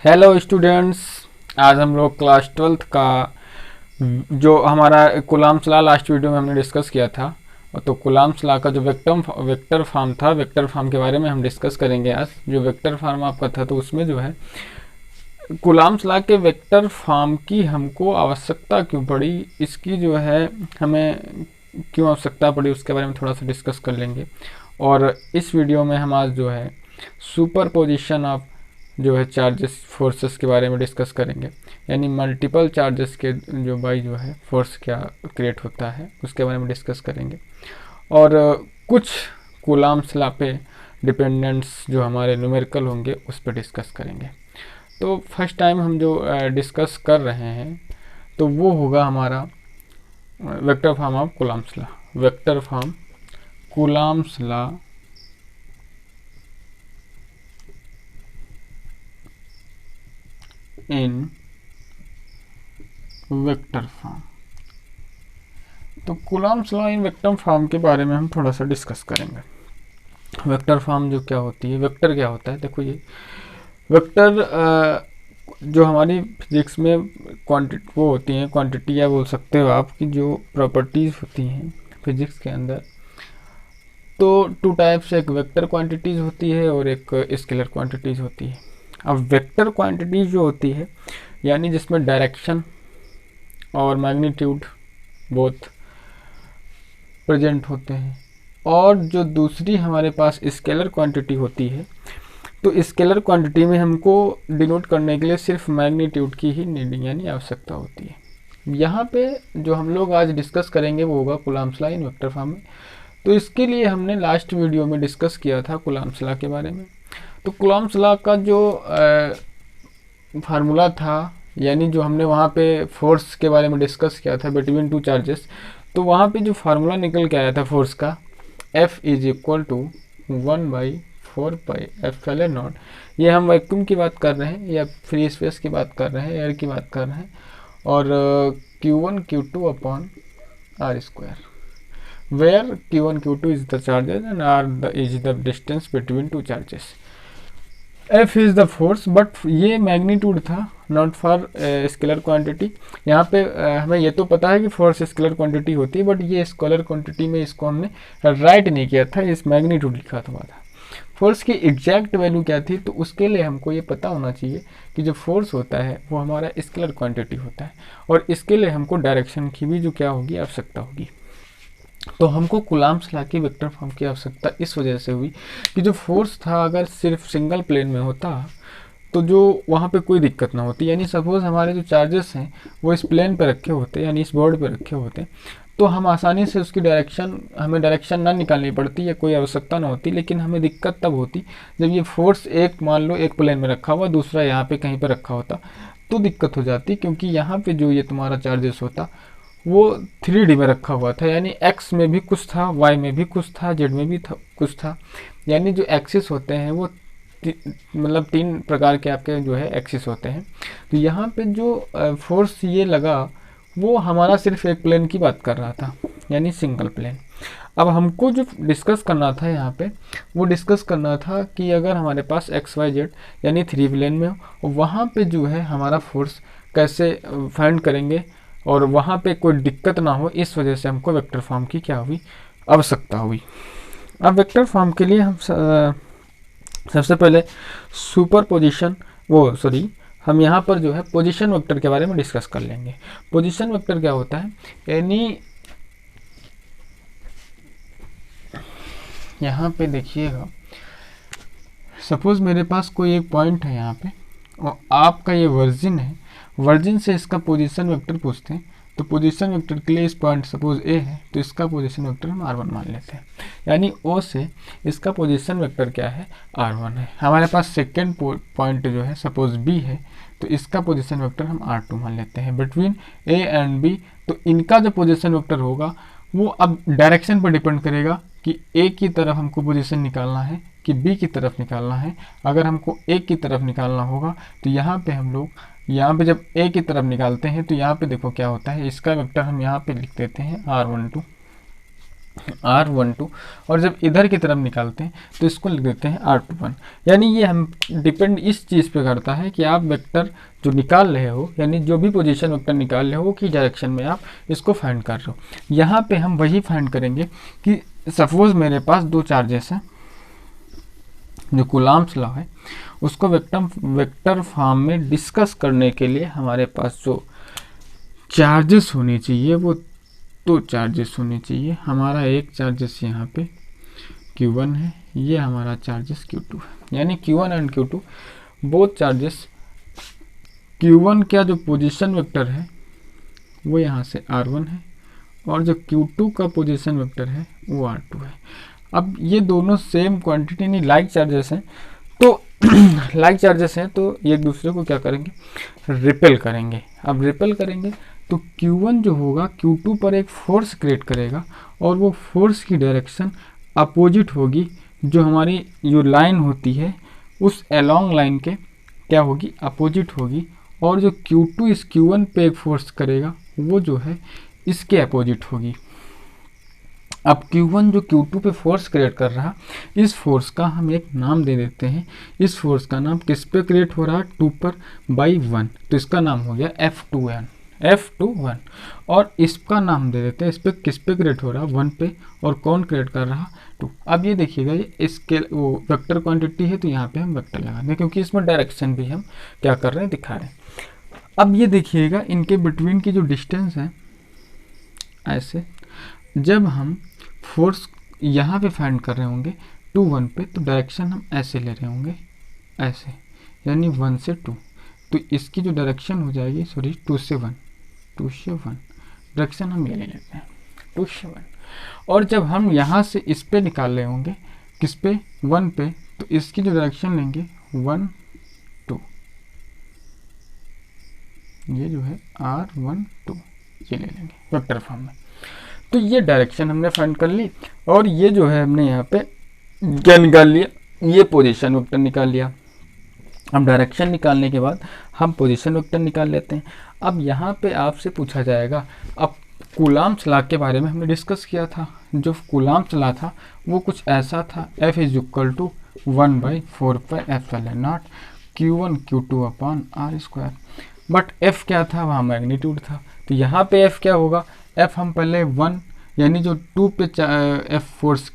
Hello students. आज हम लोग क्लास 12th का जो हमारा कूलम्ब्स लॉ लास्ट वीडियो में हमने डिस्कस किया था, तो कूलम्ब्स लॉ का जो वेक्टर फॉर्म था, वेक्टर फॉर्म के बारे में हम डिस्कस करेंगे। आज जो वेक्टर फॉर्म आपका था, तो उसमें जो है कूलम्ब्स लॉ के वेक्टर फॉर्म की हमको आवश्यकता क्यों पड़ी, इसकी जो है हमें क्यों आवश्यकता पड़ी, उसके बारे में थोड़ा सा डिस्कस कर लेंगे। और इस वीडियो में हम आज जो है सुपर पोजिशन ऑफ जो है चार्जेस फोर्सेस के बारे में डिस्कस करेंगे, यानी मल्टीपल चार्जेस के जो बाई जो है फोर्स क्या क्रिएट होता है उसके बारे में डिस्कस करेंगे। और कुछ कूलम्ब्स लॉ पे डिपेंडेंट्स जो हमारे न्यूमेरिकल होंगे उस पर डिस्कस करेंगे। तो फर्स्ट टाइम हम जो डिस्कस कर रहे हैं तो वो होगा हमारा vector form of Coulomb's law. Vector form Coulomb's law in vector form. तो Coulomb's law in vector form के बारे में हम थोड़ा सा डिस्कस करेंगे। वेक्टर फॉर्म जो क्या होती है, वेक्टर क्या होता है। देखो, ये वेक्टर जो हमारी फिजिक्स में क्वांटिटी वो होती हैं, क्वांटिटी या बोल सकते हो आप की जो प्रॉपर्टीज़ होती हैं फिजिक्स के अंदर। तो टू टाइप्स, एक वेक्टर क्वांटिटीज़ होती है और एक स्केलर क्वांटिटीज़ होती है। अब वेक्टर क्वांटिटीज जो होती है यानी जिसमें डायरेक्शन और मैग्नीट्यूड बोथ प्रेजेंट होते हैं, और जो दूसरी हमारे पास स्केलर क्वांटिटी होती है, तो स्केलर क्वांटिटी में हमको डिनोट करने के लिए सिर्फ मैग्नीट्यूड की ही नीडिंग यानी आवश्यकता होती है। यहाँ पे जो हम लोग आज डिस्कस करेंगे वो होगा Coulomb's law in vector form में। तो इसके लिए हमने लास्ट वीडियो में डिस्कस किया था कूलम्ब्स लॉ के बारे में। तो कूलम्ब्स लॉ का जो फार्मूला था, यानी जो हमने वहाँ पे फोर्स के बारे में डिस्कस किया था बिटवीन टू चार्जेस, तो वहाँ पे जो फार्मूला निकल के आया था फोर्स का, F इज इक्वल टू 1/4πε0। ये हम वैक्यूम की बात कर रहे हैं या फ्री स्पेस की बात कर रहे हैं, एयर की बात कर रहे हैं, और Q1 Q2 upon R square, where Q1 Q2 is the charges and R is the distance between two charges. F is the force, but ये मैग्नीट्यूड था, नॉट फॉर स्केलर क्वांटिटी। यहाँ पे हमें ये तो पता है कि फोर्स स्केलर क्वांटिटी होती है, बट ये स्केलर क्वांटिटी में इसको हमने राइट नहीं किया था, इस मैग्नीट्यूड लिखा हुआ था। फोर्स की एग्जैक्ट वैल्यू क्या थी, तो उसके लिए हमको ये पता होना चाहिए कि जो फोर्स होता है वो हमारा स्केलर क्वांटिटी होता है, और इसके लिए हमको डायरेक्शन की भी जो क्या होगी आवश्यकता होगी। तो हमको कूलम्ब्स लॉ की वेक्टर फॉर्म की आवश्यकता इस वजह से हुई कि जो फोर्स था अगर सिर्फ सिंगल प्लेन में होता तो जो वहाँ पे कोई दिक्कत ना होती। यानी सपोज हमारे जो चार्जेस हैं वो इस प्लेन पे रखे होते, यानी इस बोर्ड पे रखे होते, तो हम आसानी से उसकी डायरेक्शन, हमें डायरेक्शन ना निकालनी पड़ती या कोई आवश्यकता ना होती। लेकिन हमें दिक्कत तब होती जब ये फोर्स एक मान लो एक प्लेन में रखा हुआ, दूसरा यहाँ पे कहीं पर रखा होता, तो दिक्कत हो जाती, क्योंकि यहाँ पे जो ये तुम्हारा चार्जेस होता वो 3D में रखा हुआ था, यानी x में भी कुछ था, y में भी कुछ था, z में भी था कुछ था। यानी जो एक्सिस होते हैं वो मतलब 3 प्रकार के आपके जो है एक्सिस होते हैं। तो यहाँ पे जो फोर्स ये लगा वो हमारा सिर्फ एक प्लेन की बात कर रहा था, यानी सिंगल प्लेन। अब हमको जो डिस्कस करना था यहाँ पे, वो डिस्कस करना था कि अगर हमारे पास एक्स वाई जेड यानी 3 प्लेन में हो, वहाँ पे जो है हमारा फोर्स कैसे फाइंड करेंगे और वहाँ पे कोई दिक्कत ना हो। इस वजह से हमको वेक्टर फॉर्म की क्या हुई, आवश्यकता हुई। अब वेक्टर फॉर्म के लिए हम सबसे पहले सुपर पोजिशन हम यहाँ पर जो है पोजीशन वेक्टर के बारे में डिस्कस कर लेंगे। पोजीशन वेक्टर क्या होता है, यानी यहाँ पे देखिएगा, सपोज मेरे पास कोई एक पॉइंट है यहाँ पे और आपका ये वर्जिन है, वर्जिन से इसका पोजीशन वेक्टर पूछते हैं। तो पोजीशन वेक्टर के लिए इस पॉइंट सपोज ए है, तो इसका पोजीशन वेक्टर हम r1 मान लेते हैं, यानी ओ से इसका पोजीशन वेक्टर क्या है, r1 है। हमारे पास सेकेंड पॉइंट जो है सपोज बी है, तो इसका पोजीशन वेक्टर हम r2 मान लेते हैं बिटवीन ए एंड बी। तो इनका जो पोजीशन वेक्टर होगा वो अब डायरेक्शन पर डिपेंड करेगा कि ए की तरफ हमको पोजीशन निकालना है कि बी की तरफ निकालना है। अगर हमको ए की तरफ निकालना होगा तो यहाँ पे हम लोग यहाँ पे जब ए की तरफ निकालते हैं तो यहाँ पे देखो क्या होता है, इसका वेक्टर हम यहाँ पे लिख देते हैं r12, R12 और जब इधर की तरफ निकालते हैं तो इसको लिख देते हैं R21। यानी ये हम डिपेंड इस चीज़ पे करता है कि आप वेक्टर जो निकाल रहे हो, यानी जो भी पोजीशन वेक्टर निकाल रहे हो, किस डायरेक्शन में आप इसको फाइंड कर रहे हो। यहाँ पे हम वही फाइंड करेंगे कि सपोज मेरे पास दो चार्जेस हैं, जो कूलम्ब्स लॉ है उसको वेक्टर फॉर्म में डिस्कस करने के लिए हमारे पास जो चार्जेस होने चाहिए वो दो चार्जेस होने चाहिए। हमारा एक चार्जेस यहाँ पे Q1 है, ये हमारा चार्जेस Q2 है। यानी Q1 and Q2 both charges, Q1 का जो पोजीशन वेक्टर है वो यहाँ से R1 है और जो Q2 का पोजीशन वेक्टर है वो R2 है। अब ये दोनों सेम क्वांटिटी नहीं लाइक चार्जेस हैं, तो लाइक चार्जेस हैं तो एक दूसरे को क्या करेंगे, रिपेल करेंगे। अब रिपेल करेंगे तो Q1 जो होगा Q2 पर एक फोर्स क्रिएट करेगा और वो फोर्स की डायरेक्शन अपोजिट होगी, जो हमारी जो लाइन होती है उस अलोंग लाइन के क्या होगी, अपोजिट होगी। और जो Q2 इस Q1 पे एक फोर्स करेगा वो जो है इसके अपोजिट होगी। अब Q1 जो Q2 पे फोर्स क्रिएट कर रहा, इस फोर्स का हम एक नाम दे देते हैं। इस फोर्स का नाम किस पे क्रिएट हो रहा, 2 पर बाई 1, तो इसका नाम हो गया F21। और इसका नाम दे देते हैं, इस पे किस पे क्रिएट हो रहा, 1 पे, और कौन क्रिएट कर रहा, 2। अब ये देखिएगा ये स्केल वो वेक्टर क्वांटिटी है तो यहाँ पे हम वेक्टर लगा दें, क्योंकि इसमें डायरेक्शन भी हम क्या कर रहे हैं, दिखा रहे हैं। अब ये देखिएगा इनके बिटवीन की जो डिस्टेंस है, ऐसे जब हम फोर्स यहाँ पे फाइंड कर रहे होंगे 2 1 पे, तो डायरेक्शन हम ऐसे ले रहे होंगे, ऐसे, यानी 1 से 2, तो इसकी जो डायरेक्शन हो जाएगी, सॉरी 2 से 1 डायरेक्शन हम ये ले लेते हैं 2 से 1। और जब हम यहाँ से इस पे निकाल रहे होंगे, किस पे, 1 पे, तो इसकी जो डायरेक्शन लेंगे 1 2, ये जो है R12 ये ले लेंगे वेक्टर फॉर्म में। तो ये डायरेक्शन हमने फाइंड कर ली और ये जो है हमने यहाँ पे क्या निकाल लिया, ये पोजीशन वेक्टर निकाल लिया। अब डायरेक्शन निकालने के बाद हम पोजीशन वेक्टर निकाल लेते हैं। अब यहाँ पे आपसे पूछा जाएगा, अब कूलम्ब्स लॉ के बारे में हमने डिस्कस किया था। जो कूलम्ब्स लॉ था वो कुछ ऐसा था, F = 1/4πε0 Q1 Q2/R²। But F क्या था, वहाँ मैग्नीट्यूड था। तो यहाँ पे F क्या होगा, F हम पहले 1, यानी जो 2 पे F फोर्स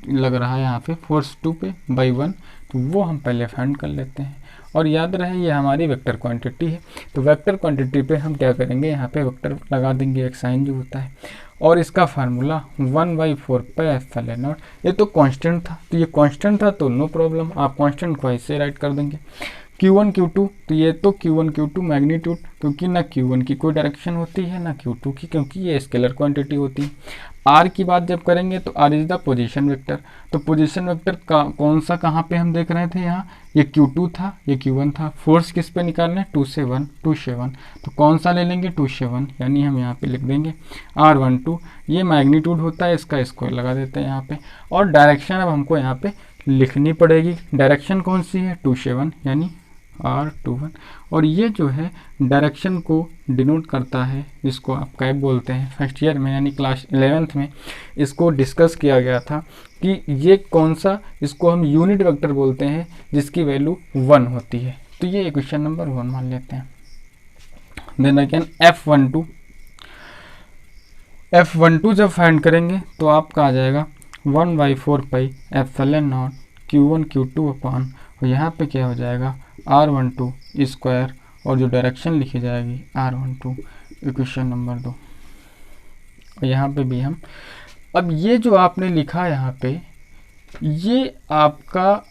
लग रहा है यहाँ पे, फोर्स 2 पे बाई 1, तो वो हम पहले फाइंड कर लेते हैं। और याद रहे ये हमारी वेक्टर क्वांटिटी है, तो वेक्टर क्वांटिटी पे हम क्या करेंगे, यहाँ पे वेक्टर लगा देंगे, एक साइन जो होता है। और इसका फार्मूला 1/4πε0, ये तो कांस्टेंट था, तो ये कांस्टेंट था तो नो प्रॉब्लम, आप कांस्टेंट को ऐसे राइट कर देंगे। Q1 Q2, तो ये तो Q1 Q2 मैग्नीट्यूड, क्योंकि ना Q1 की कोई डायरेक्शन होती है ना Q2 की, क्योंकि ये स्केलर क्वांटिटी होती है। R की बात जब करेंगे तो R is the position vector. तो पोजीशन वेक्टर का कौन सा कहाँ पे हम देख रहे थे, यहाँ ये Q2 था, ये Q1 था। फोर्स किस पे निकालना है, 2 से 1, तो कौन सा ले लेंगे, 2 से 1, यानी हम यहाँ पे लिख देंगे R12। ये मैग्नीट्यूड होता है, इसका स्क्वायर लगा देते हैं यहाँ पे। और डायरेक्शन अब हमको यहाँ पे लिखनी पड़ेगी, डायरेक्शन कौन सी है, 2 से 1, यानी R21। और ये जो है डायरेक्शन को डिनोट करता है, जिसको आप कैप बोलते हैं। फर्स्ट ईयर में यानी क्लास 11th में इसको डिस्कस किया गया था कि ये कौन सा, इसको हम यूनिट वेक्टर बोलते हैं जिसकी वैल्यू 1 होती है। तो ये इक्वेशन नंबर 1 मान लेते हैं। देन अगेन F12 जब फाइंड करेंगे तो आपका आ जाएगा 1/4πε0 Q1 Q2/, और यहाँ पे क्या हो जाएगा R12², और जो डायरेक्शन लिखी जाएगी R12, इक्वेशन नंबर 2। और यहाँ पे भी हम, अब ये जो आपने लिखा यहाँ पे, ये आपका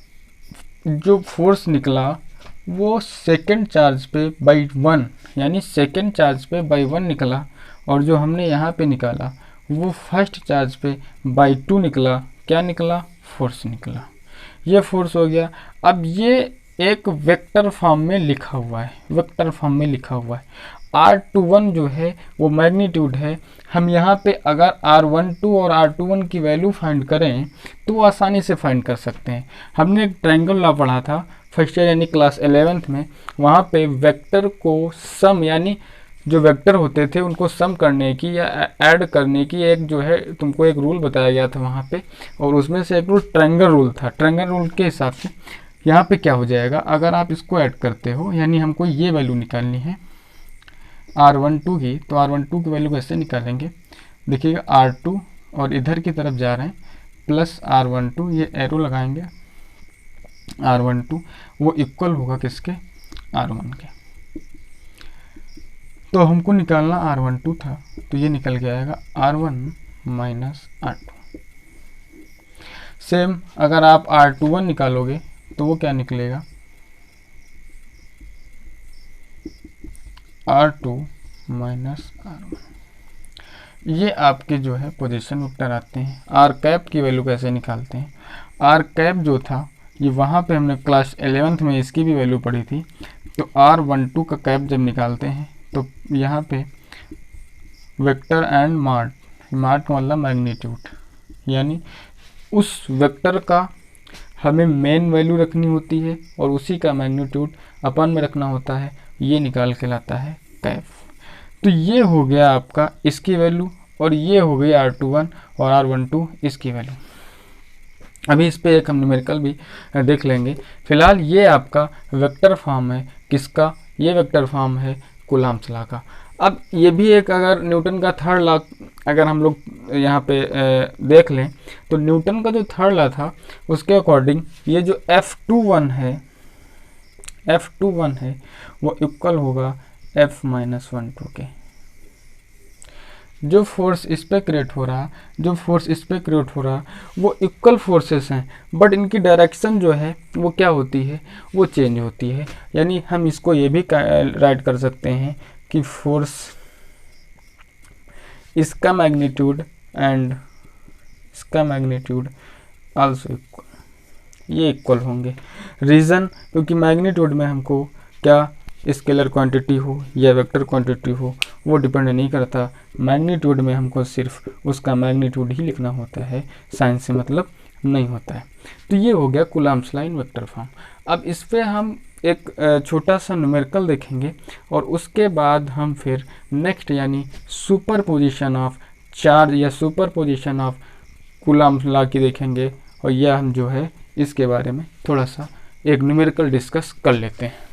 जो फोर्स निकला वो सेकंड चार्ज पे बाई 1, यानी सेकंड चार्ज पे बाई 1 निकला। और जो हमने यहाँ पे निकाला वो फर्स्ट चार्ज पे बाई 2 निकला। क्या निकला, फोर्स निकला। ये फोर्स हो गया। अब ये एक वेक्टर फॉर्म में लिखा हुआ है, R21 जो है वो मैग्नीट्यूड है। हम यहाँ पे अगर R12 और R21 की वैल्यू फाइंड करें तो आसानी से फाइंड कर सकते हैं। हमने एक ट्रायंगल लॉ पढ़ा था फर्स्ट ईयर यानी क्लास 11th में, वहाँ पे वेक्टर को सम यानी जो वेक्टर होते थे उनको सम करने की या ऐड करने की एक जो है तुमको एक रूल बताया गया था वहाँ पे, और उसमें से एक रूल ट्रायंगल रूल था। ट्रायंगल रूल के हिसाब से यहाँ पे क्या हो जाएगा, अगर आप इसको ऐड करते हो यानी हमको ये वैल्यू निकालनी है R12 की, तो R12 की वैल्यू कैसे निकालेंगे, देखिएगा R2 और इधर की तरफ जा रहे हैं प्लस R12, ये एरो लगाएंगे R12, वो इक्वल होगा किसके, R1 के। तो हमको निकालना R12 था, तो ये निकल के आएगा R1 माइनस R2। सेम अगर आप R21 निकालोगे तो वो क्या निकलेगा, R2 माइनस R1। ये आपके जो है पोजीशन वेक्टर आते हैं। आर कैप की वैल्यू कैसे निकालते हैं, आर कैप जो था ये वहाँ पे हमने क्लास 11th में इसकी भी वैल्यू पढ़ी थी। तो R12 का कैप जब निकालते हैं तो यहाँ पे वेक्टर एंड मार्ट, मार्ट का मतलब मैग्नीट्यूड, यानी उस वेक्टर का हमें मेन वैल्यू रखनी होती है और उसी का मैग्नीट्यूड अपन में रखना होता है, ये निकाल के लाता है कैप। तो ये हो गया आपका इसकी वैल्यू, और ये हो गई R21 और R12 इसकी वैल्यू। अभी इस पे एक हम न्यूमेरिकल भी देख लेंगे। फिलहाल ये आपका वेक्टर फॉर्म है किसका, ये वेक्टर फॉर्म है कूलम्ब्स लॉ का। अब ये भी एक अगर न्यूटन का थर्ड लॉ अगर हम लोग यहाँ पे देख लें तो न्यूटन का जो थर्ड लॉ था उसके अकॉर्डिंग ये जो F21 है वो इक्वल होगा F-12 के। जो फोर्स इस पे क्रिएट हो रहा, जो फोर्स इस पे क्रिएट हो रहा वो इक्वल फोर्सेस हैं, बट इनकी डायरेक्शन जो है वो क्या होती है, वो चेंज होती है। यानी हम इसको ये भी राइट कर सकते हैं कि फोर्स इसका मैग्नीट्यूड एंड इसका मैग्नीट्यूड आल्सो इक्वल, ये इक्वल होंगे। रीज़न क्योंकि मैग्नीट्यूड में हमको क्या स्केलर क्वांटिटी हो या वेक्टर क्वांटिटी हो वो डिपेंड नहीं करता, मैग्नीट्यूड में हमको सिर्फ उसका मैग्नीट्यूड ही लिखना होता है, साइन से मतलब नहीं होता है। तो ये हो गया Coulomb's law in vector form. अब इस पे हम एक छोटा सा न्यूमेरिकल देखेंगे और उसके बाद हम फिर नेक्स्ट यानी सुपरपोजिशन ऑफ चार्ज या सुपरपोजिशन ऑफ कूलम्ब्स लॉ की देखेंगे, और यह हम जो है इसके बारे में थोड़ा सा एक न्यूमेरिकल डिस्कस कर लेते हैं।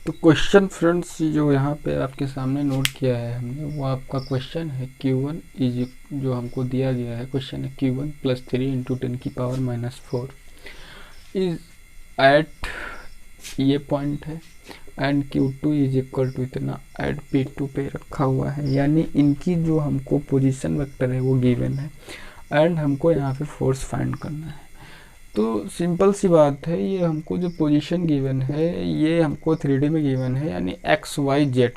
तो क्वेश्चन फ्रेंड्स जो यहाँ पे आपके सामने नोट किया है हमने वो आपका क्वेश्चन है Q1 इज, जो हमको दिया गया है क्वेश्चन है Q1 + 3 × 10⁻⁴ इज एट ये पॉइंट है and Q2 is equal to इतना एट P2 पे रखा हुआ है। यानी इनकी जो हमको पोजीशन वेक्टर है वो गिवन है एंड हमको यहाँ पे फोर्स फाइंड करना है। तो सिंपल सी बात है, ये हमको जो पोजीशन गिवन है ये हमको 3D में गिवन है, यानी x y z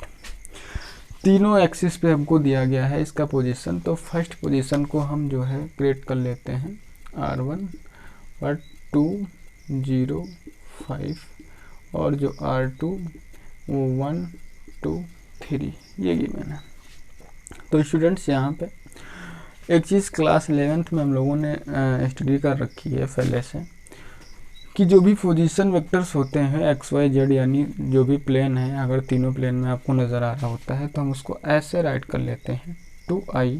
तीनों एक्सिस पे हमको दिया गया है इसका पोजीशन। तो फर्स्ट पोजीशन को हम जो है क्रिएट कर लेते हैं R1 और 2 0 5 और जो R2 वो 1 2 3 ये गिवन है। तो स्टूडेंट्स यहाँ पे एक चीज़ क्लास 11th में हम लोगों ने स्टडी कर रखी है पहले से कि जो भी पोजीशन वेक्टर्स होते हैं एक्स वाई जेड यानी जो भी प्लेन है, अगर तीनों प्लेन में आपको नज़र आ रहा होता है तो हम उसको ऐसे राइट कर लेते हैं 2i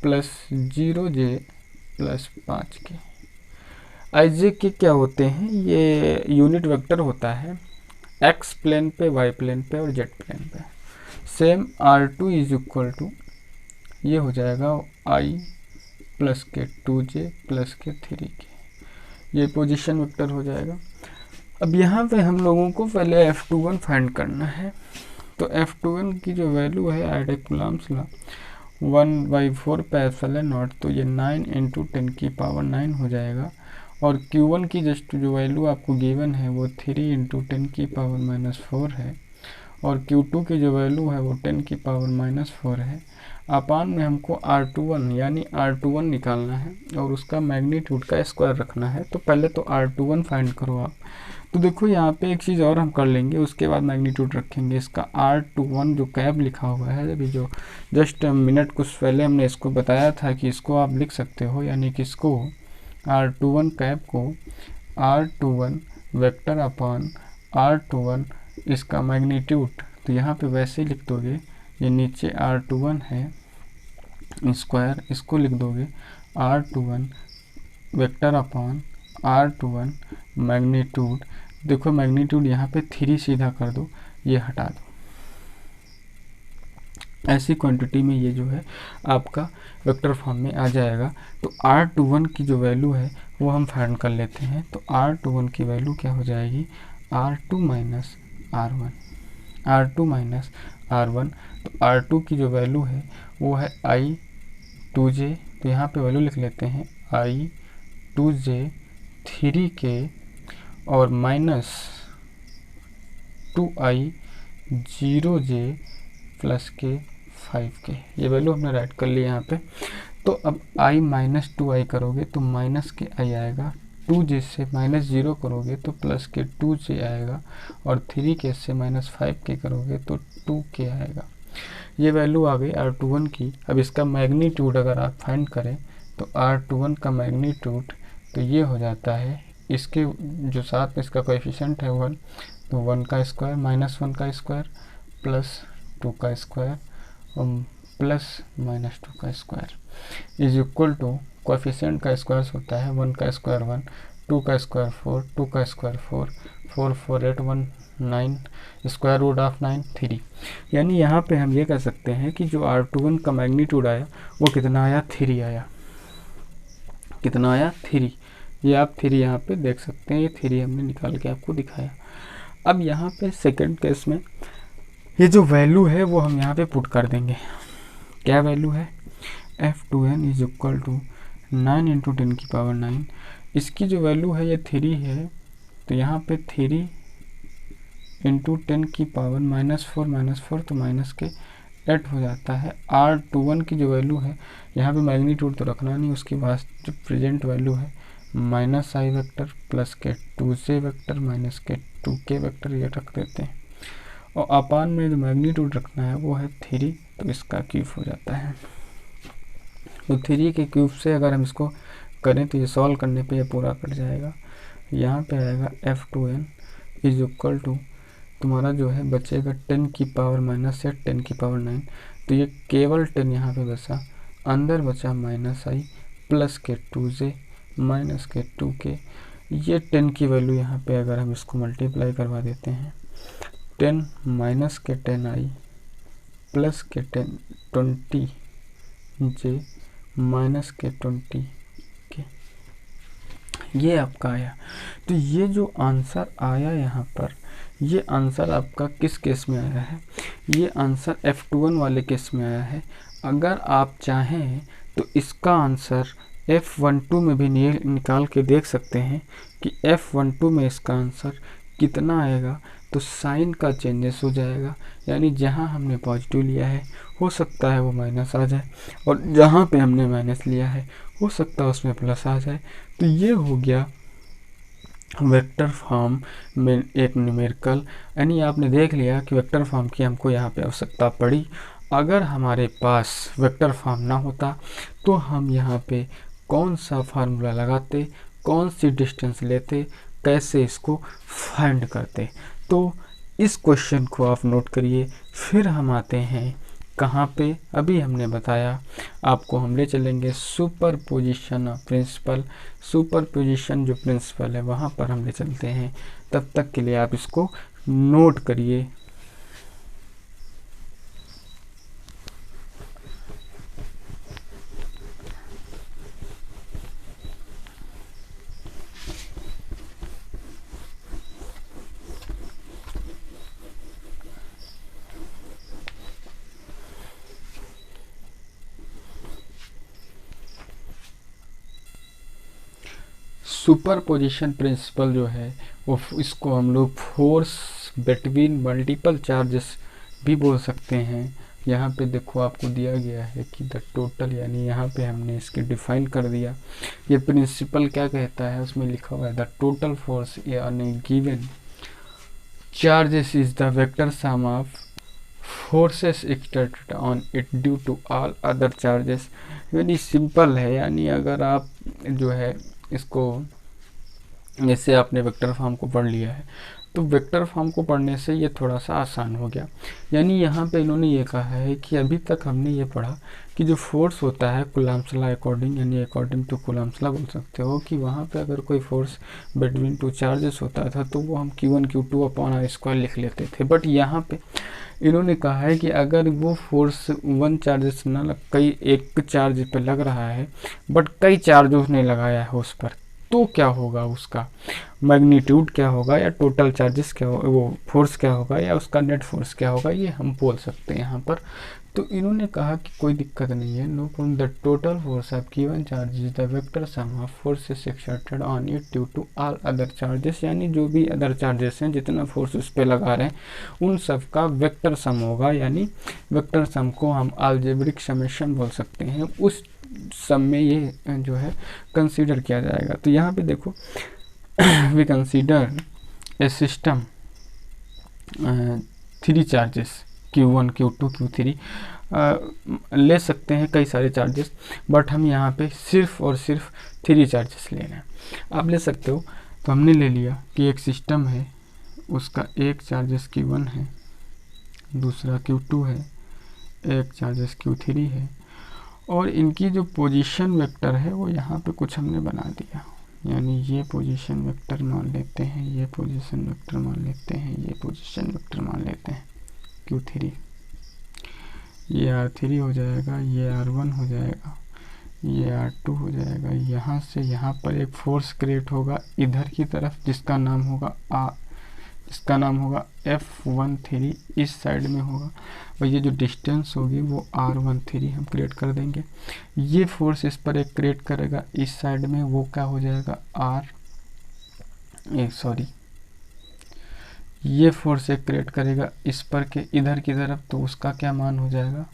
+ 0j + 5k। आई जे के क्या होते हैं, ये यूनिट वेक्टर होता है एक्स प्लेन पे, वाई प्लेन पे और जेड प्लेन पे। Same R2 is equal to ये हो जाएगा i + के 2j + के 3k, ये पोजीशन वेक्टर हो जाएगा। अब यहाँ पे हम लोगों को पहले F21 फाइंड करना है। तो F21 की जो वैल्यू है एट कूलम्ब्स लॉ 1/4 πε0, तो ये 9 × 10⁻⁹ हो जाएगा। और Q1 की जस्ट जो वैल्यू आपको गिवन है वो 3 × 10⁻⁴ है और Q2 की जो वैल्यू है वो 10⁻⁴ है। अपान में हमको R21 यानी R21 निकालना है और उसका मैग्नीट्यूड का स्क्वायर रखना है। तो पहले तो R21 फाइंड करो आप। तो देखो यहाँ पे एक चीज़ और हम कर लेंगे, उसके बाद मैग्नीट्यूड रखेंगे। इसका R21 जो कैब लिखा हुआ है, अभी जो जस्ट मिनट कुछ पहले हमने इसको बताया था कि इसको आप लिख सकते हो, यानी कि इसको R21 कैब को R21 वेक्टर अपॉन R21 इसका मैग्नीट्यूड, तो यहाँ पे वैसे ही लिख दोगे, ये नीचे R21 है स्क्वायर, इसको लिख दोगे R21 vector upon R21 magnitude. देखो मैग्नीट्यूड यहाँ पे 3 सीधा कर दो, ये हटा दो, ऐसी क्वांटिटी में ये जो है आपका वेक्टर फॉर्म में आ जाएगा। तो R21 की जो वैल्यू है वो हम फाइंड कर लेते हैं। तो R21 की वैल्यू क्या हो जाएगी, R2 minus R1, R2 minus R1। तो R2 की जो वैल्यू है वो है I2j, तो यहाँ पे वैल्यू लिख लेते हैं I2j 3k और माइनस 2I 0j प्लस के 5k, ये वैल्यू हमने राइट कर ली यहाँ पे। तो अब I माइनस 2I करोगे तो माइनस के I आएगा, 2j से माइनस 0 करोगे तो प्लस के 2j आएगा, और 3k से माइनस 5k करोगे तो 2k आएगा। ये वैल्यू आ गई R21 की। अब इसका मैग्नीट्यूड अगर आप फाइंड करें तो R21 का मैग्नीट्यूड तो ये हो जाता है, इसके जो साथ में इसका कोएफिशिएंट है 1, तो 1 का स्क्वायर माइनस 1 का स्क्वायर प्लस 2 का स्क्वायर और प्लस माइनस 2 का square is equal to, coefficient का स्क्वायर होता है 1 का स्क्वायर 1, 2 का स्क्वायर 4, 2 का स्क्वायर 4, 4 4 8 1 9, स्क्वायर रूट ऑफ 9 3। यानी यहाँ पे हम ये कह सकते हैं कि जो R21 का मैग्नीट्यूड आया वो कितना आया, 3 आया। कितना आया, 3। ये आप 3 यहाँ पे देख सकते हैं, ये 3 हमने निकाल के आपको दिखाया। अब यहाँ पे सेकंड केस में ये जो वैल्यू है वो हम यहाँ पे पुट कर देंगे। क्या वैल्यू है, F2n is equal to 9 into 10 की पावर 9। इसकी जो वैल्यू है ये 3 है, तो यहाँ पे 3 इंटू 10 की पावर -4 तो माइनस के 8 हो जाता है। R21 की जो वैल्यू है, यहाँ पे मैग्नीट्यूड तो रखना नहीं, उसके बाद जो प्रेजेंट वैल्यू है माइनस I वेक्टर प्लस के 2j वेक्टर माइनस के 2k वेक्टर, ये रख देते हैं। और अपान में जो मैग्नीट्यूड रखना है वो है 3, तो इसका क्यूब हो जाता है। तो 3 के क्यूब से अगर हम इसको करें तो ये सॉल्व करने पे ये पूरा कट जाएगा। यहाँ पे आएगा F2n इज इक्वल टू, तुम्हारा जो है बचेगा 10 की पावर माइनस 8 10 की पावर 9, तो ये केवल 10 यहाँ पे बचा, अंदर बचा माइनस I प्लस के 2j माइनस के 2k। ये 10 की वैल्यू यहाँ पे अगर हम इसको मल्टीप्लाई करवा देते हैं, 10 माइनस के 10I प्लस के 20j माइनस के 20k, ये आपका आया। तो ये जो आंसर आया यहाँ पर, ये आंसर आपका किस केस में आया है, ये आंसर F21 वाले केस में आया है। अगर आप चाहें तो इसका आंसर F12 में भी निकाल के देख सकते हैं कि F12 में इसका आंसर कितना आएगा। तो साइन का चेंजेस हो जाएगा, यानी जहाँ हमने पॉजिटिव लिया है हो सकता है वो माइनस आ जाए, और जहाँ पे हमने माइनस लिया है हो सकता है उसमें प्लस आ जाए। तो ये हो गया वेक्टर फॉर्म में एक न्यूमेरिकल, यानी आपने देख लिया कि वेक्टर फॉर्म की हमको यहाँ पे आवश्यकता पड़ी। अगर हमारे पास वेक्टर फॉर्म ना होता तो हम यहाँ पे कौन सा फार्मूला लगाते, कौन सी डिस्टेंस लेते, कैसे इसको फाइंड करते। तो इस क्वेश्चन को आप नोट करिए। फिर हम आते हैं कहाँ पे, अभी हमने बताया आपको, हम ले चलेंगे सुपरपोजिशन ऑफ प्रिंसिपल। सुपरपोजिशन जो प्रिंसिपल है वहाँ पर हम ले चलते हैं। तब तक के लिए आप इसको नोट करिए। सुपरपोजिशन प्रिंसिपल जो है वो, इसको हम लोग फोर्स बिटवीन मल्टीपल चार्जेस भी बोल सकते हैं। यहाँ पे देखो आपको दिया गया है कि द टोटल, यानी यहाँ पे हमने इसके डिफाइन कर दिया। ये प्रिंसिपल क्या कहता है, उसमें लिखा हुआ है द टोटल फोर्स यानी given charges is the vector sum of forces exerted on it due to all other charges. Very simple है, यानी अगर आप जो है इसको, जैसे आपने वेक्टर फॉर्म को पढ़ लिया है तो वेक्टर फॉर्म को पढ़ने से ये थोड़ा सा आसान हो गया। यानी यहाँ पे इन्होंने ये कहा है कि अभी तक हमने ये पढ़ा कि जो फोर्स होता है कूलम्ब्स लॉ अकॉर्डिंग, यानी अकॉर्डिंग टू कूलम्ब्स लॉ बोल सकते हो कि वहाँ पे अगर कोई फोर्स बिटवीन टू चार्जेस होता था तो वो हम Q1 Q2 upon are square लिख लेते थे। बट यहाँ पे इन्होंने कहा है कि अगर वो फोर्स वन चार्जेस ना लग, कई एक चार्ज पे लग रहा है बट कई चार्ज उसने लगाया है उस पर, तो क्या होगा, उसका मैग्नीट्यूड क्या होगा या टोटल चार्जेस क्या हो, वो फोर्स क्या होगा या उसका नेट फोर्स क्या होगा, ये हम बोल सकते हैं यहाँ पर। तो इन्होंने कहा कि कोई दिक्कत नहीं है, no problem, the total force of given charge is the vector sum of forces exerted on it due to all other charges, यानी जो भी अदर चार्जेस हैं, जितना फोर्स उस पर लगा रहे हैं उन सब का वेक्टर सम होगा। यानी वेक्टर सम को हम अलजेब्रिक समेशन बोल सकते हैं, उस सम में ये जो है कंसीडर किया जाएगा। तो यहाँ पे देखो we consider a system 3 charges Q1 Q2 Q3 ले सकते हैं कई सारे चार्जेस, बट हम यहाँ पे सिर्फ और सिर्फ 3 चार्जेस ले रहे हैं। आप ले सकते हो, तो हमने ले लिया कि एक सिस्टम है, उसका एक चार्जेस Q1 है, दूसरा Q2 है, एक चार्जेस Q3 है, और इनकी जो पोजीशन वेक्टर है वो यहाँ पे कुछ हमने बना दिया। यानी ये पोजीशन वेक्टर मान लेते हैं, ये पोजीशन वेक्टर मान लेते हैं, ये पोजीशन वेक्टर मान लेते हैं Q3, ये R3 हो जाएगा, ये R1 हो जाएगा, ये R2 हो जाएगा। यहाँ से यहाँ पर एक फोर्स क्रिएट होगा इधर की तरफ जिसका नाम होगा F13, इस साइड में होगा, और ये जो डिस्टेंस होगी वो R13 हम क्रिएट कर देंगे। ये फोर्स इस पर एक क्रिएट करेगा इस साइड में, वो क्या हो जाएगा ये फोर्स एक क्रिएट करेगा इस पर के इधर की तरफ, तो उसका क्या मान हो जाएगा,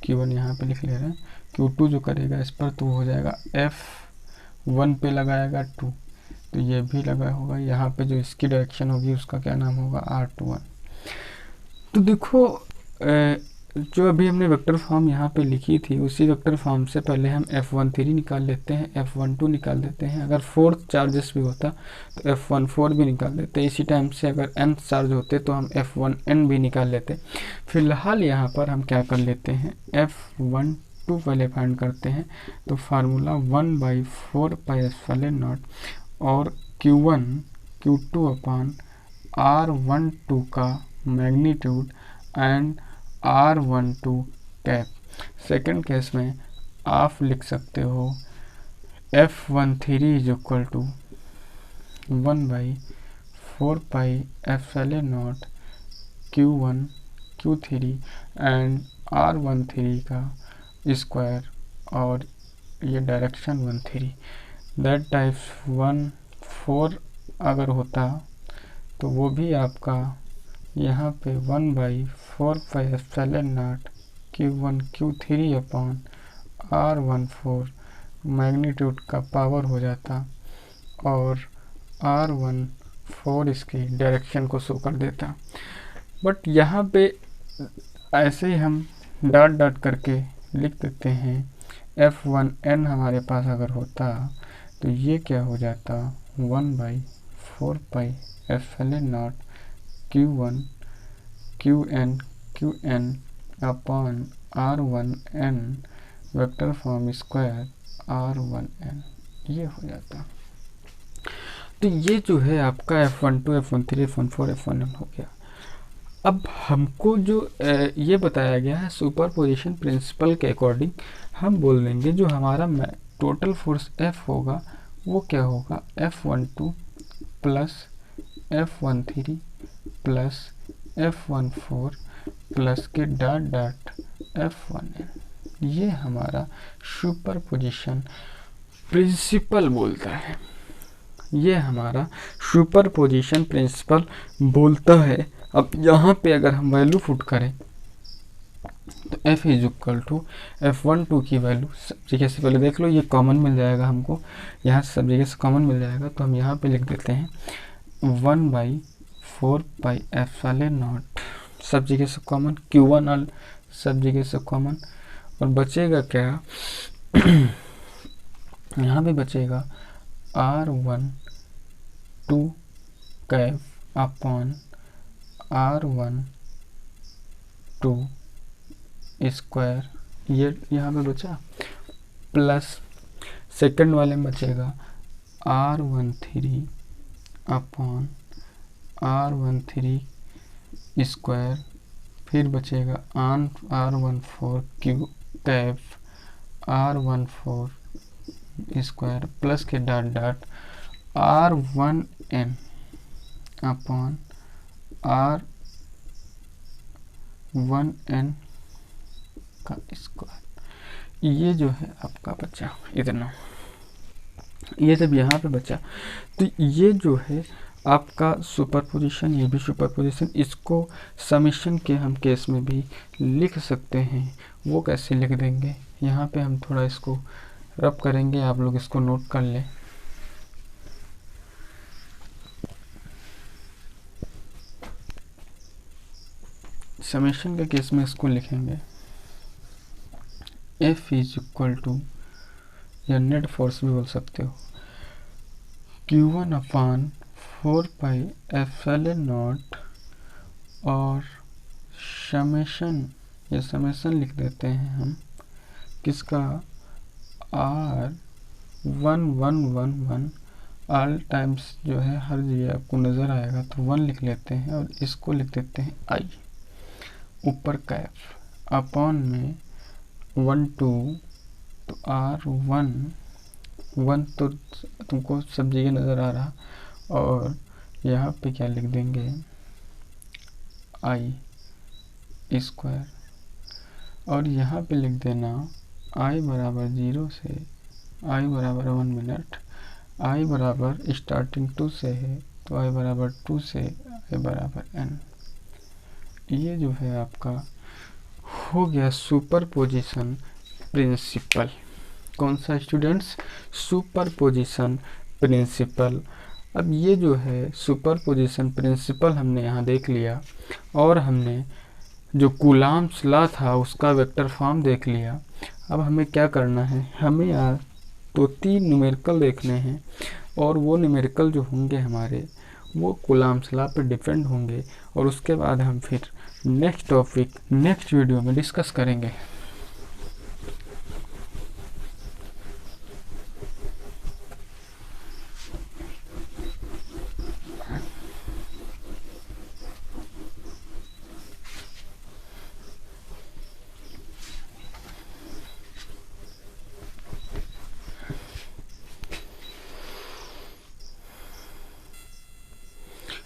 Q1 यहाँ पे लिख ले रहे हैं। Q2 जो करेगा इस पर तो हो जाएगा F1 पे लगाएगा 2, तो ये भी लगा होगा। यहाँ पे जो इसकी डायरेक्शन होगी उसका क्या नाम होगा R21। तो देखो जो अभी हमने वेक्टर फॉर्म यहाँ पे लिखी थी उसी वेक्टर फॉर्म से पहले हम F13 निकाल लेते हैं, F12 निकाल देते हैं। अगर 4 चार्जेस भी होता तो F14 भी निकाल देते। इसी टाइम से अगर n चार्ज होते तो हम F1n भी निकाल लेते। फिलहाल यहाँ पर हम क्या कर लेते हैं, F12 पहले फाइंड करते हैं। तो फार्मूला 1/4 पाई एप्सिलॉन नॉट और Q1 Q2 अपॉन R12 का magnitude and R12 cap. Second case में आप लिख सकते हो F13 is equal to 1/4 pi epsilon naught Q1 Q3 and R13 का स्क्वायर, और ये डायरेक्शन 13, दैट टाइप्स 1/4 अगर होता तो वो भी आपका यहाँ पे 1/4 pi epsilon naught Q1 Q3 upon R14 magnitude का पावर हो जाता, और R14 इसकी डायरेक्शन को शो कर देता। बट यहाँ पे ऐसे ही हम डॉट डॉट करके लिख देते हैं। F1n हमारे पास अगर होता तो ये क्या हो जाता, 1/4 pi epsilon naught Q1 Qn upon R1n vector form square R1n, ये हो जाता। तो ये जो है आपका F12 F13 F14 F1n हो गया। अब हमको जो ये बताया गया है सुपरपोजिशन प्रिंसिपल के अकॉर्डिंग हम बोल देंगे जो हमारा टोटल फोर्स F होगा वो क्या होगा, F12 plus F13 plus F14 plus के डॉट डॉट F1n। ये हमारा सुपरपोजिशन प्रिंसिपल बोलता है, ये हमारा सुपरपोजिशन प्रिंसिपल बोलता है। अब यहाँ पे अगर हम वैल्यू पुट करें तो f is equal to f12 की वैल्यू सब जगह से पहले देख लो, ये कॉमन मिल जाएगा हमको, यहाँ सब जगह से कॉमन मिल जाएगा, तो हम यहाँ पे लिख देते हैं 1/4πε0 सब जगह से कॉमन, Q1 ऑल सब जगह से कॉमन, और बचेगा क्या यहाँ पे बचेगा R12 Kaif upon R12 square, ये यहाँ पे बचा, प्लस सेकंड वाले में बचेगा R13 अपॉन R13 स्क्वायर, फिर बचेगा R14 क्यू कैफ R14 स्क्वायर प्लस के dot dot R1n upon R1n का स्क्वायर। ये जो है आपका बचा इतना, ये जब यहाँ पे बचा तो ये जो है आपका सुपरपोजिशन, ये भी सुपरपोजिशन, इसको समेशन के हम केस में भी लिख सकते हैं। वो कैसे लिख देंगे, यहाँ पे हम थोड़ा इसको रब करेंगे, आप लोग इसको नोट कर लें। समेशन के केस में इसको लिखेंगे F इज इक्वल टू, या नेट फोर्स भी बोल सकते हो, Q1 अपान 4πε0 और समेशन, ये समेशन लिख देते हैं हम किसका, R1111 ऑल टाइम्स जो है हर जगह आपको नज़र आएगा तो 1 लिख लेते हैं, और इसको लिख देते हैं I ऊपर कैफ अपॉन में 1 2, तो R1 तो तुमको सब जगह नज़र आ रहा, और यहाँ पे क्या लिख देंगे I स्क्वायर, और यहाँ पे लिख देना I बराबर 0 से I बराबर 1 मिनट, I बराबर स्टार्टिंग 2 से है तो I बराबर 2 से I बराबर n। ये जो है आपका हो गया सुपरपोजिशन प्रिंसिपल। कौन सा स्टूडेंट्स, सुपरपोजिशन प्रिंसिपल। अब ये जो है सुपरपोजिशन प्रिंसिपल हमने यहाँ देख लिया, और हमने जो कूलॉम्स लॉ था उसका वेक्टर फॉर्म देख लिया। अब हमें क्या करना है, हमें यहाँ तो 3 न्यूमेरिकल देखने हैं, और वो न्यूमेरिकल जो होंगे हमारे वो कूलॉम्स लॉ पे डिपेंड होंगे, और उसके बाद हम फिर नेक्स्ट टॉपिक नेक्स्ट वीडियो में डिस्कस करेंगे।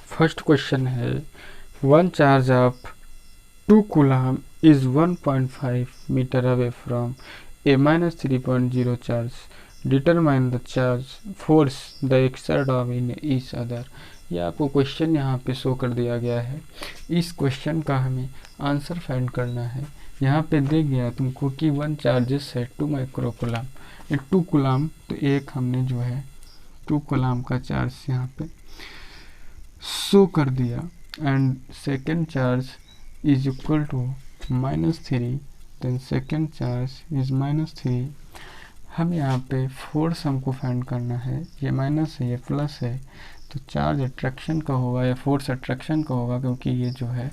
फर्स्ट क्वेश्चन है, one charge of 2 coulomb is 1.5 meter away from a -3.0 charge. Determine the charge force the exert of in each other. यह आपको क्वेश्चन यहाँ पे शो कर दिया गया है। इस क्वेश्चन का हमें आंसर फाइंड करना है। यहाँ पे दे गया तुमको कि 1 चार्जेस है 2 माइक्रो कूलम, 2 कूलम, तो एक हमने जो है 2 कूलम का चार्ज यहाँ पे शो कर दिया, and second charge is equal to -3, then second charge is -3। हम यहाँ पे फोर्स हमको फाइंड करना है, ये माइनस है ये प्लस है, तो चार्ज अट्रैक्शन का होगा या फोर्स अट्रैक्शन का होगा, क्योंकि ये जो है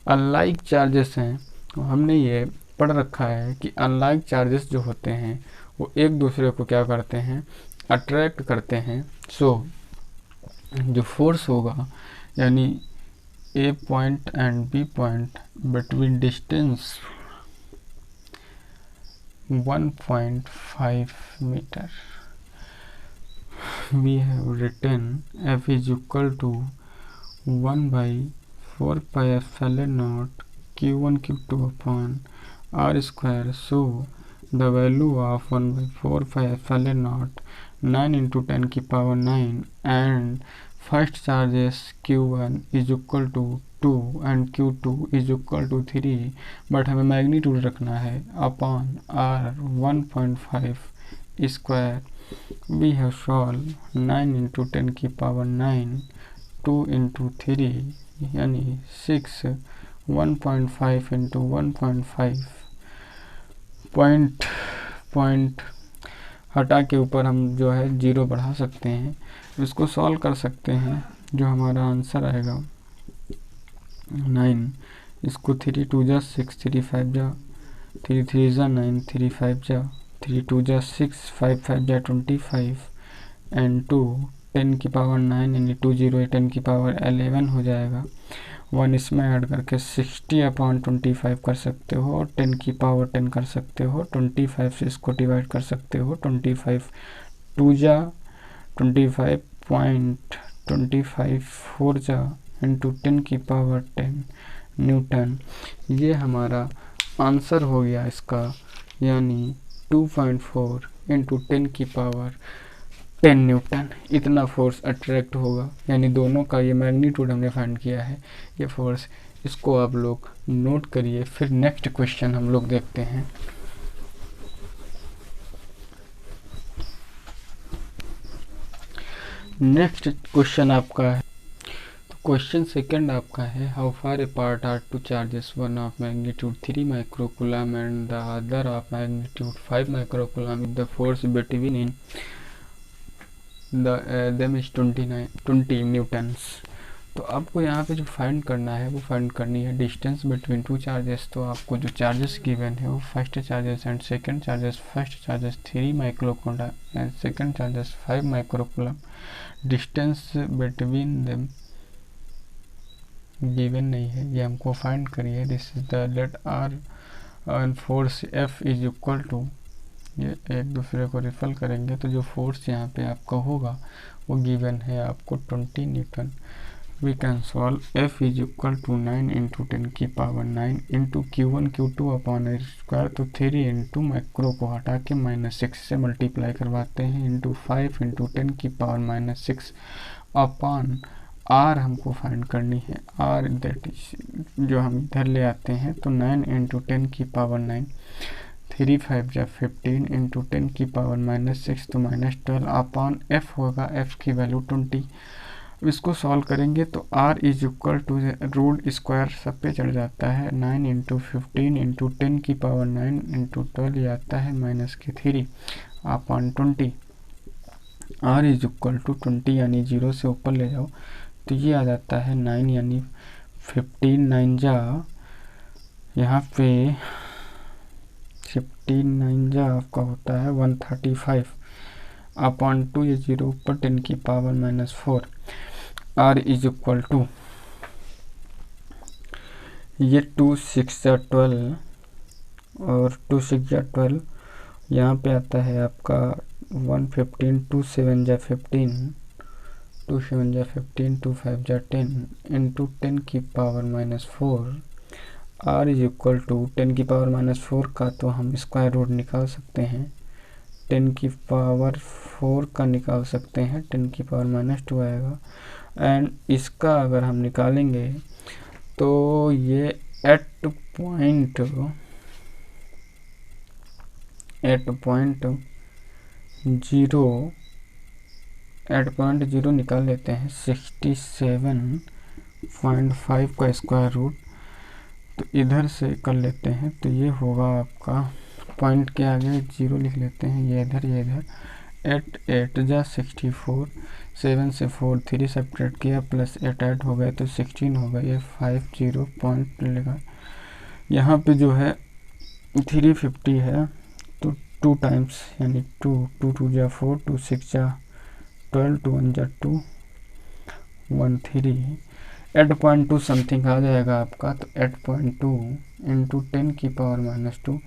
अनलाइक चार्जेस हैं। तो हमने ये पढ़ रखा है कि अनलाइक चार्जेस जो होते हैं वो एक दूसरे को क्या करते हैं, अट्रैक्ट करते हैं। सो जो फोर्स होगा यानी A point and B point between distance 1.5 meter, we have written F is equal to 1/4πε0 Q1 Q2 upon R square. So the value of 1/4πε0 9 into 10 की power 9 and first charges Q1 is equal to 2 and Q2 is equal to 3, but हमें magnitude रखना है upon R 1.5 square. We have solve 9 into 10 की power 9, 2 into 3 यानी 6, 1.5 into 1.5 point हटा के ऊपर हम जो है 0 बढ़ा सकते हैं, इसको सॉल्व कर सकते हैं। जो हमारा आंसर आएगा 9, इसको 3 2 जा 6, 3 5 जा 3 3 जा 9, 3 5 जा 3 2 जा 6, 5 5 जा 25 एंड 2 10 की पावर 9 यानी 2 0 10 की पावर 11 हो जाएगा। 1 इसमें ऐड करके 60/25 कर सकते हो और 10 की पावर 10 कर सकते हो। 25 से इसको डिवाइड कर सकते हो। 25 2 जा 25.25 4 जा इंटू 10 की पावर 10 न्यूटन। ये हमारा आंसर हो गया इसका, यानी 2.4 इंटू 10 की पावर 10 न्यूटन। इतना फोर्स अट्रैक्ट होगा, यानी दोनों का ये मैग्नीट्यूड हमने फाइंड किया है, ये फोर्स। इसको आप लोग नोट करिए। फिर नेक्स्ट क्वेश्चन हम लोग देखते हैं। नेक्स्ट क्वेश्चन आपका है, क्वेश्चन सेकंड आपका है, how far apart are two charges, one of magnitude 3 microcoulomb and the other of magnitude 5 microcoulomb, the force between in them is 20 newtons. तो आपको यहाँ पे जो फाइंड करना है वो फाइंड करनी है डिस्टेंस बिटवीन टू चार्जेस। तो आपको जो चार्जेस गिवन है वो first charges and second charges, first charges 3 microcoulomb and second charges 5 microcoulomb. Distance between them given नहीं है, ये हमको फाइंड करिए। This is the let R and force F is equal to, ये एक दूसरे को रिफल करेंगे तो जो फोर्स यहाँ पे आपका होगा वो गिवन है आपको 20 newton. We can solve F is equal to 9 into 10 की पावर 9 इंटू Q1 Q2 upon R square. तो 3 इंटू माइक्रो को हटा के -6 से मल्टीप्लाई करवाते हैं इंटू 5 इंटू 10 की पावर -6 अपॉन R हमको फाइंड करनी है। R दैट इज जो हम इधर ले आते हैं तो 9 इंटू 10 की पावर 9, 3 5 जा 15 इंटू 10 की पावर -6 तो -12 अपॉन F होगा, F की वैल्यू 20। इसको सॉल्व करेंगे तो R is equal to root square सब पे चढ़ जाता है। 9 इंटू 15 इंटू 10 की पावर 9 इंटू 12 आता है -3 upon 20। R is equal to 20 यानी 0 से ऊपर ले जाओ तो ये आ जाता है 9 यानी 15 9 जा यहाँ पे 15 9 जा आपका होता है 135 अपॉन 2, ये 0 ऊपर 10 की power -4। R is equal to ये 2 6 जा 12 और 2 6 जा 12 यहाँ पे आता है आपका 115, 2 7 जा 15, 2 7 जा 15, 2 5 जा 10 इंटू 10 की power -4। R is equal to 10 की पावर -4 का तो हम स्क्वायर रूट निकाल सकते हैं, 10 की पावर 4 का निकाल सकते हैं, 10 की पावर -2 आएगा। एंड इसका अगर हम निकालेंगे तो ये एट पॉइंट 0 निकाल लेते हैं, 67.5 का स्क्वायर रूट तो इधर से कर लेते हैं तो ये होगा आपका पॉइंट के आगे 0 लिख लेते हैं, ये इधर 8 8 जा 64, 7 से 4 3 सेपरेट किया प्लस 8 ऐड हो गए तो 16 हो गया। ये 50 पॉइंट लेगा। यहाँ पे जो है 350 है तो 2 टाइम्स यानी 2 2 2 जा 4, 2 6 जा 12, 2 1 जा 2, 1 3 8.2 समथिंग आ जाएगा आपका। तो 8.2 इंटू 10 की पावर -2,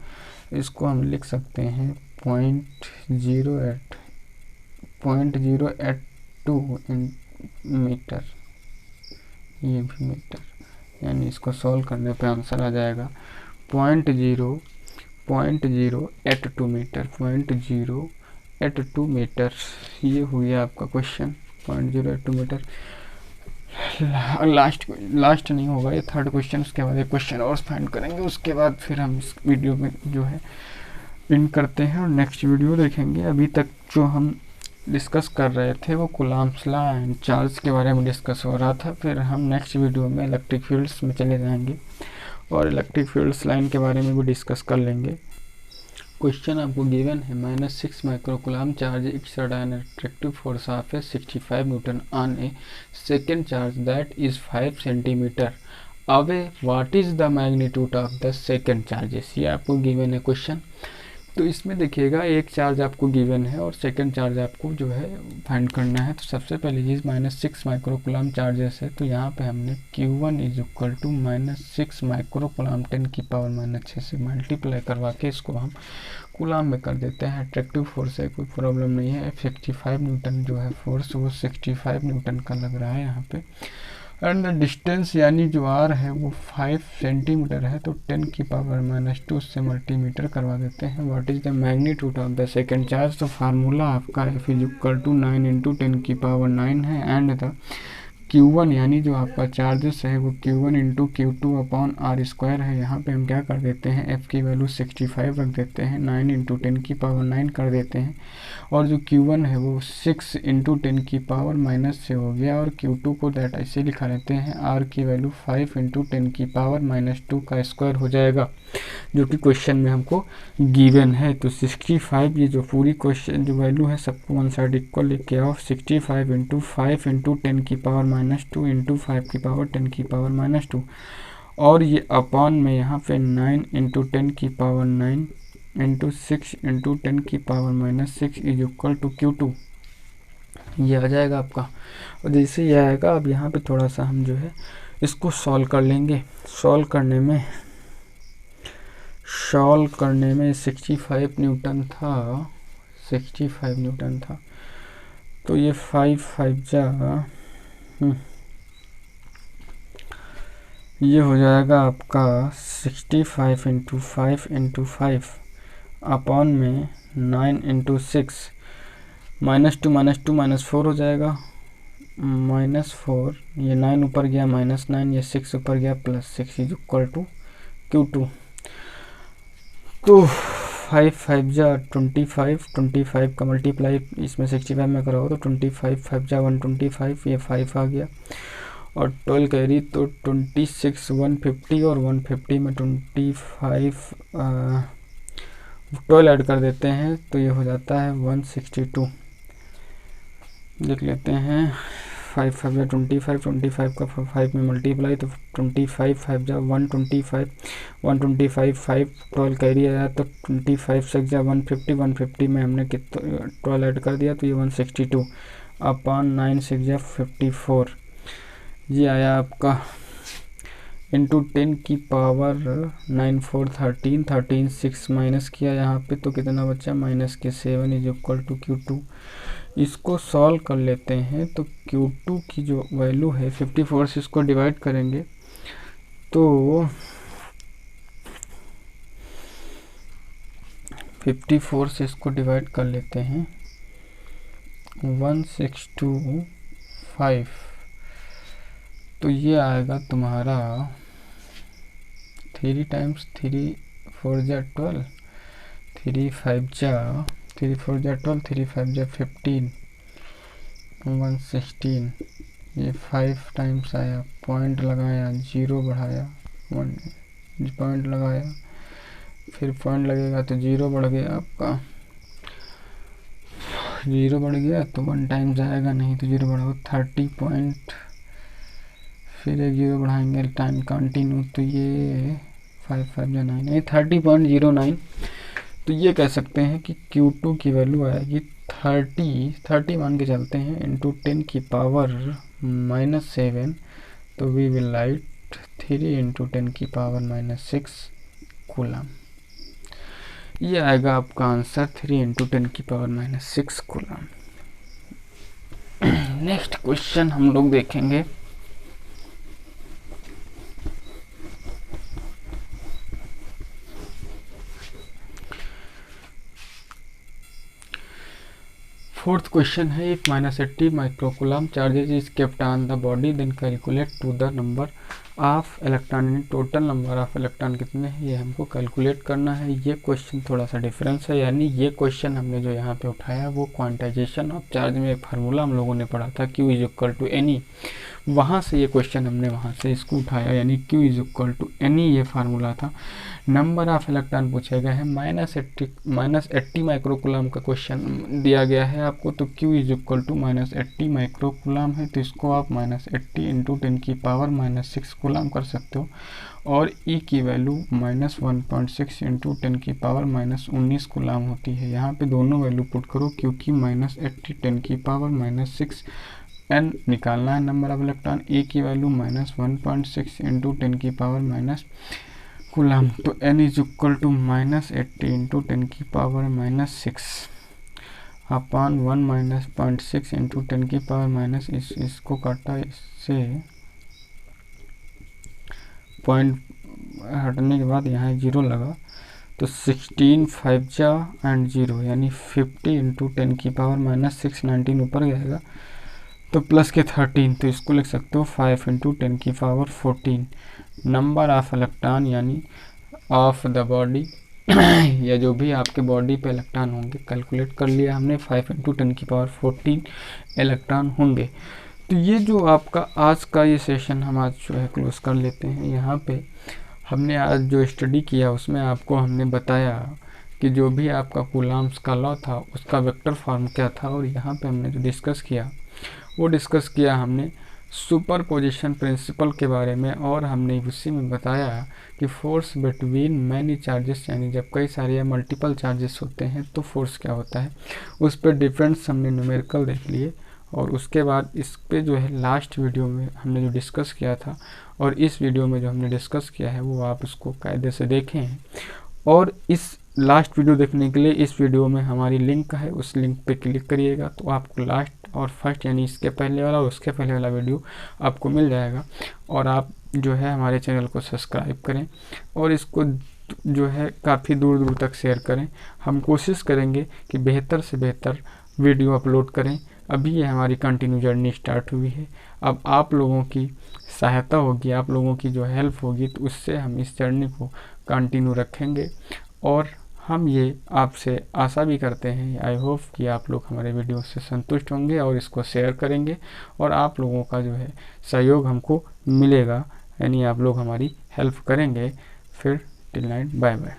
इसको हम लिख सकते हैं 0.082 मीटर, ये भी मीटर, यानी इसको सॉल्व करने पे आंसर आ जाएगा 0.082 मीटर, 0.082 मीटर। ये हुई आपका क्वेश्चन। 0.082 मीटर। लास्ट नहीं होगा ये, थर्ड क्वेश्चन, उसके बाद एक क्वेश्चन और फाइंड करेंगे, उसके बाद फिर हम इस वीडियो में जो है इन करते हैं और नेक्स्ट वीडियो देखेंगे। अभी तक जो हम डिस्कस कर रहे थे वो कूलम्ब्स लॉ एंड चार्ज के बारे में डिस्कस हो रहा था। फिर हम नेक्स्ट वीडियो में इलेक्ट्रिक फील्ड्स में चले जाएंगे और इलेक्ट्रिक फील्ड्स लाइन के बारे में भी डिस्कस कर लेंगे। क्वेश्चन आपको गिवन है -6 microcoulomb charge exert an attractive force of 65 newton on a second charge that is 5 centimetre away, what is the magnitude of the second charges. ये आपको गिवन है क्वेश्चन। तो इसमें देखिएगा एक चार्ज आपको गिवन है और सेकंड चार्ज आपको जो है फाइंड करना है। तो सबसे पहले चीज़ -6 माइक्रोकूलम्ब चार्जेस है, तो यहाँ पे हमने Q1 इज इक्वल टू -6 माइक्रोकूलम्ब 10 की पावर -6 से मल्टीप्लाई करवा के इसको हम कूलम्ब में कर देते हैं। अट्रैक्टिव फोर्स है, कोई प्रॉब्लम नहीं है। 65 न्यूटन जो है फोर्स वो 65 न्यूटन का लग रहा है यहाँ पे। एंड द डिस्टेंस यानी जो आर है वो 5 सेंटीमीटर है, तो 10 की पावर -2 से मल्टीमीटर करवा देते हैं। What is the magnitude of the second charge, तो फार्मूला आपका F इज इक्वल टू 9 × 10 की पावर 9 है। एंड द Q1 यानी जो आपका चार्जेस है वो Q1 × Q2 upon R square है। यहाँ पे हम क्या कर देते हैं, F की वैल्यू 65 रख देते हैं, 9 × 10 की पावर 9 कर देते हैं, और जो Q1 है वो 6 × 10 की पावर -6 हो गया, और Q2 को दैट ऐसे लिखा लेते हैं, R की वैल्यू 5 × 10 की पावर -2 का स्क्वायर हो जाएगा, जो कि क्वेश्चन में हमको गिवन है। तो 65 ये जो पूरी क्वेश्चन जो वैल्यू है सबको वन साइड इक्वल लेके आओ। 65 × 5 × 10 की पावर -2 × 5 की पावर 10 की पावर -2, और ये अपॉन में यहाँ पे 9 × 10 की पावर 9 × 6 × 10 की power -6 is equal to Q2। ये आ जाएगा आपका। और जैसे ये आएगा, अब यहाँ पे थोड़ा सा हम जो है इसको सॉल्व कर लेंगे। सॉल्व करने में 65 न्यूटन था, 65 न्यूटन था, तो ये 5 5 जा ये हो जाएगा आपका 65 × 5 × 5 अपॉन में 9 × 6, -2 -4 हो जाएगा, -4, ये 9 ऊपर गया -9, ये 6 ऊपर गया +6 इज इक्वल टू Q2। तो 5 5 जा 25, 25 का मल्टीप्लाई इसमें 65 में कराओ तो 25 5 जा 125, ये 5 आ गया, और 12 कैरी तो 26 150, और 150 में 25 12 ऐड कर देते हैं तो ये हो जाता है 162। देख लेते हैं, 5 5 जा 25, 25 का 5 में मल्टीप्लाई तो 25 5 जा 125, 125 5 12 कैरी आया तो 25 6 जा 150, 150 में हमने कितना 12 ऐड कर दिया तो ये 162 अपॉन 9 6 जा 54। ये आया आपका इंटू 10 की पावर 9 4 13, 13 6 माइनस किया यहाँ पे तो कितना बचा -7 इज इक्वल टू Q2। इसको सॉल्व कर लेते हैं तो Q2 की जो वैल्यू है 54 से इसको डिवाइड करेंगे तो 54 से इसको डिवाइड कर लेते हैं 1625, तो ये आएगा तुम्हारा 3 टाइम्स 3 4 जा 12, 3 5 जा 3 4 जा 12, 3 5 जा 15, 116, ये 5 टाइम्स आया, पॉइंट लगाया, 0 बढ़ाया, 1 पॉइंट लगाया, फिर पॉइंट लगेगा तो 0 बढ़ गया आपका, 0 बढ़ गया तो 1 टाइम्स आएगा, नहीं तो 0 बढ़ा 30 पॉइंट, फिर एक 0 बढ़ाएंगे, टाइम कंटिन्यू, तो ये 5 5 जा 9, ये 30.09। तो ये कह सकते हैं कि Q2 की वैल्यू आएगी 30 मान के चलते हैं इंटू 10 की पावर -7, तो वी विल राइट 3 × 10 की पावर -6 कूलम। ये आएगा आपका आंसर 3 × 10 की पावर -6 कूलम। नेक्स्ट क्वेश्चन हम लोग देखेंगे। फोर्थ क्वेश्चन है, if -80 microcoulomb charges is kept on the body then calculate to the number of electron, यानी टोटल नंबर ऑफ इलेक्ट्रॉन कितने हैं ये हमको कैलकुलेट करना है। ये क्वेश्चन थोड़ा सा डिफरेंस है, यानी ये क्वेश्चन हमने जो यहाँ पे उठाया वो क्वांटाइजेशन ऑफ चार्ज में एक फार्मूला हम लोगों ने पढ़ा था, Q is equal to n e, वहाँ से ये क्वेश्चन हमने वहाँ से इसको उठाया, यानी Q is equal to n e ये फार्मूला था। नंबर ऑफ इलेक्ट्रॉन पूछा गया है, -80 माइक्रोकूलम का क्वेश्चन दिया गया है आपको, तो Q is equal to -80 microcoulomb है, तो इसको आप -80 इंटू 10 की पावर -6 कूलम कर सकते हो, और E की वैल्यू -1.6 इंटू 10 की पावर -19 कूलम होती है। यहाँ पे दोनों वैल्यू पुट करो, क्योंकि -80 10 की पावर -6 n निकालना है नंबर ऑफ इलेक्ट्रॉन, ए की वैल्यू -1.6 इंटू 10 की पावर माइनस कूलम, तो n is equal to -80 into 10 की पावर -6 अपॉन 1 -0.6 इंटू 10 की पावर माइनस, इसको काटा, इससे पॉइंट हटने के बाद यहाँ 0 लगा, तो 16 5 जा एंड 0 यानी 50 इंटू 10 की पावर -6, 19 ऊपर जाएगा तो प्लस के 13, तो इसको लिख सकते हो 5 इंटू 10 की पावर 14 नंबर ऑफ इलेक्ट्रॉन, यानी ऑफ द बॉडी या जो भी आपके बॉडी पे इलेक्ट्रॉन होंगे, कैलकुलेट कर लिया हमने, 5 इंटू 10 की पावर 14 इलेक्ट्रॉन होंगे। तो ये जो आपका आज का ये सेशन हम आज जो है क्लोज कर लेते हैं। यहाँ पे हमने आज जो स्टडी किया उसमें आपको हमने बताया कि जो भी आपका कूलम्ब्स का लॉ था उसका वेक्टर फॉर्म क्या था, और यहाँ पे हमने जो डिस्कस किया वो डिस्कस किया हमने सुपरपोजिशन प्रिंसिपल के बारे में, और हमने उसी में बताया कि फोर्स बिटवीन मैनी चार्जेस, यानी जब कई सारे या मल्टीपल चार्जेस होते हैं तो फोर्स क्या होता है, उस पर डिफरेंस हमने न्यूमेरिकल देख लिए। और उसके बाद इस पे जो है लास्ट वीडियो में हमने जो डिस्कस किया था और इस वीडियो में जो हमने डिस्कस किया है वो आप उसको कायदे से देखें हैं। और इस लास्ट वीडियो देखने के लिए इस वीडियो में हमारी लिंक है, उस लिंक पे क्लिक करिएगा तो आपको लास्ट और फर्स्ट यानी इसके पहले वाला और उसके पहले वाला वीडियो आपको मिल जाएगा। और आप जो है हमारे चैनल को सब्सक्राइब करें और इसको जो है काफ़ी दूर दूर तक शेयर करें। हम कोशिश करेंगे कि बेहतर से बेहतर वीडियो अपलोड करें। अभी ये हमारी कंटिन्यू जर्नी स्टार्ट हुई है, अब आप लोगों की सहायता होगी, आप लोगों की जो हेल्प होगी, तो उससे हम इस जर्नी को कंटिन्यू रखेंगे। और हम ये आपसे आशा भी करते हैं, आई होप कि आप लोग हमारे वीडियो से संतुष्ट होंगे और इसको शेयर करेंगे और आप लोगों का जो है सहयोग हमको मिलेगा, यानी आप लोग हमारी हेल्प करेंगे। फिर टिल नाइट, बाय बाय।